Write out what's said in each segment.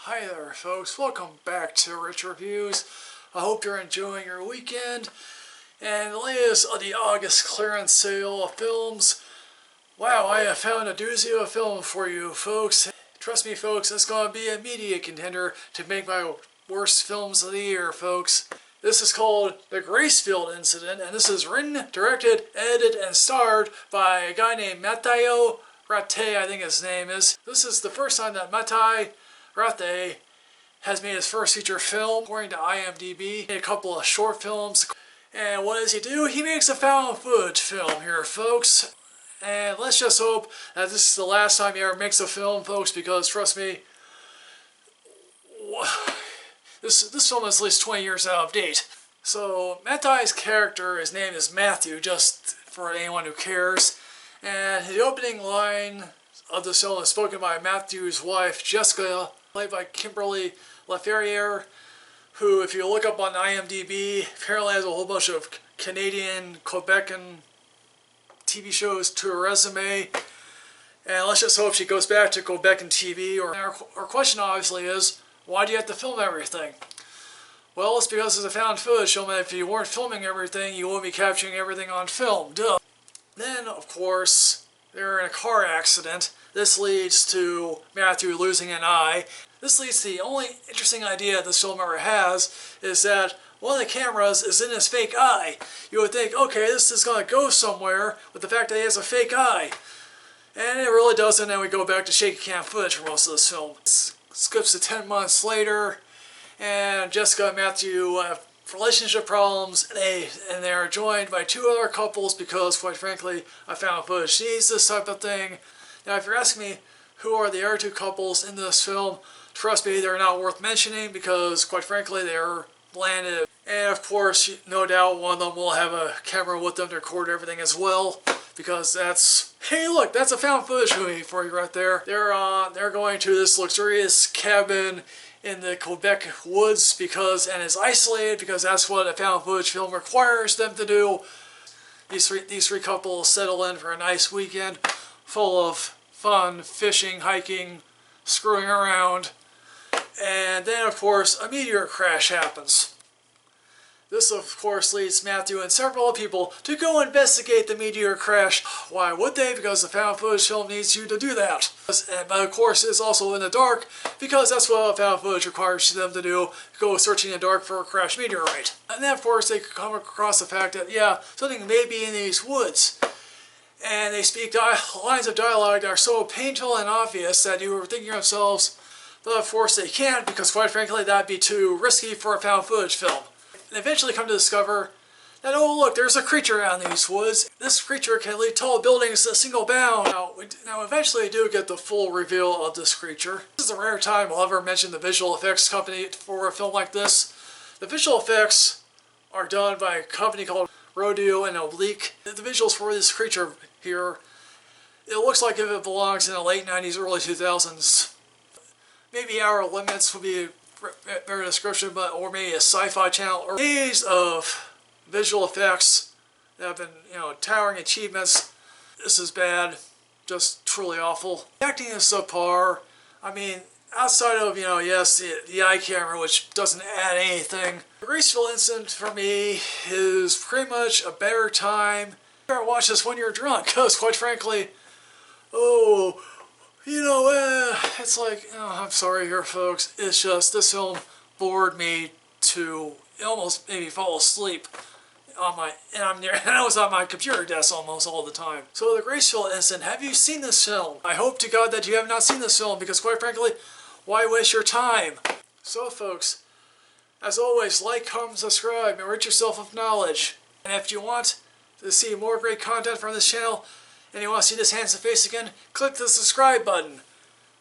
Hi there folks, welcome back to Rich Reviews. I hope you're enjoying your weekend. And the latest of the August clearance sale of films. Wow, I have found a doozy of a film for you folks. Trust me folks, it's going to be a media contender to make my worst films of the year folks. This is called The Gracefield Incident, and this is written, directed, edited, and starred by a guy named Matteo Ratte, I think his name is. This is the first time that Matteo Ratte has made his first feature film, according to IMDb. He made a couple of short films. And what does he do? He makes a found footage film here, folks. And let's just hope that this is the last time he ever makes a film, folks, because trust me, this film is at least 20 years out of date. So Matteo's character, his name is Matthew, just for anyone who cares. And the opening line of the film is spoken by Matthew's wife, Jessica, played by Kimberly LaFerriere, who, if you look up on IMDb, apparently has a whole bunch of Canadian, Quebecan TV shows to her resume. And let's just hope she goes back to Quebecan TV. Our question obviously is, why do you have to film everything? Well, it's because it's a found footage film, and if you weren't filming everything, you wouldn't be capturing everything on film. Duh. Then, of course, they're in a car accident. This leads to Matthew losing an eye. This leads to the only interesting idea this film ever has, is that one of the cameras is in his fake eye. You would think, okay, this is going to go somewhere with the fact that he has a fake eye. And it really doesn't, and we go back to shaky cam footage for most of this film. It skips to 10 months later, and Jessica and Matthew have relationship problems, and they are joined by two other couples because, quite frankly, I found footage needs this type of thing. Now, if you're asking me who are the other two couples in this film, trust me, they're not worth mentioning because, quite frankly, they're blanded. And of course, no doubt one of them will have a camera with them to record everything as well, because that's, hey look, that's a found footage movie for you right there. They're going to this luxurious cabin in the Quebec woods and it's isolated because that's what a found footage film requires them to do. These three couples settle in for a nice weekend full of fun, fishing, hiking, screwing around, and then of course a meteor crash happens. This of course leads Matthew and several people to go investigate the meteor crash. Why would they? Because the found footage film needs you to do that. But of course it's also in the dark because that's what found footage requires them to do, go searching in the dark for a crashed meteorite. And then of course they come across the fact that yeah, something may be in these woods. And they speak lines of dialogue that are so painful and obvious that you were thinking to yourselves, but of course they can't because quite frankly that'd be too risky for a found footage film. And eventually come to discover that, oh look, there's a creature out in these woods. This creature can leap tall buildings in a single bound. Now eventually I do get the full reveal of this creature. This is a rare time I'll ever mention the visual effects company for a film like this. The visual effects are done by a company called Rodeo and Oblique. The visuals for this creature here, it looks like if it belongs in the late 90s, early 2000s. Maybe Outer Limits would be a better description, or maybe a sci-fi channel. Or days of visual effects that have been, towering achievements. This is bad, just truly awful. The acting is subpar. I mean, outside of, yes, the eye camera, which doesn't add anything. The Gracefield Incident, for me, is pretty much a better time. You better watch this when you're drunk, because quite frankly, it's like, I'm sorry here folks, it's just, this film bored me to almost maybe fall asleep and I was on my computer desk almost all the time. So The Gracefield Incident, have you seen this film? I hope to God that you have not seen this film because quite frankly, why waste your time? So folks, as always, like, comment, subscribe, enrich yourself with knowledge. And if you want to see more great content from this channel, and you want to see this handsome face again, click the subscribe button.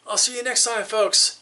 I'll see you next time, folks.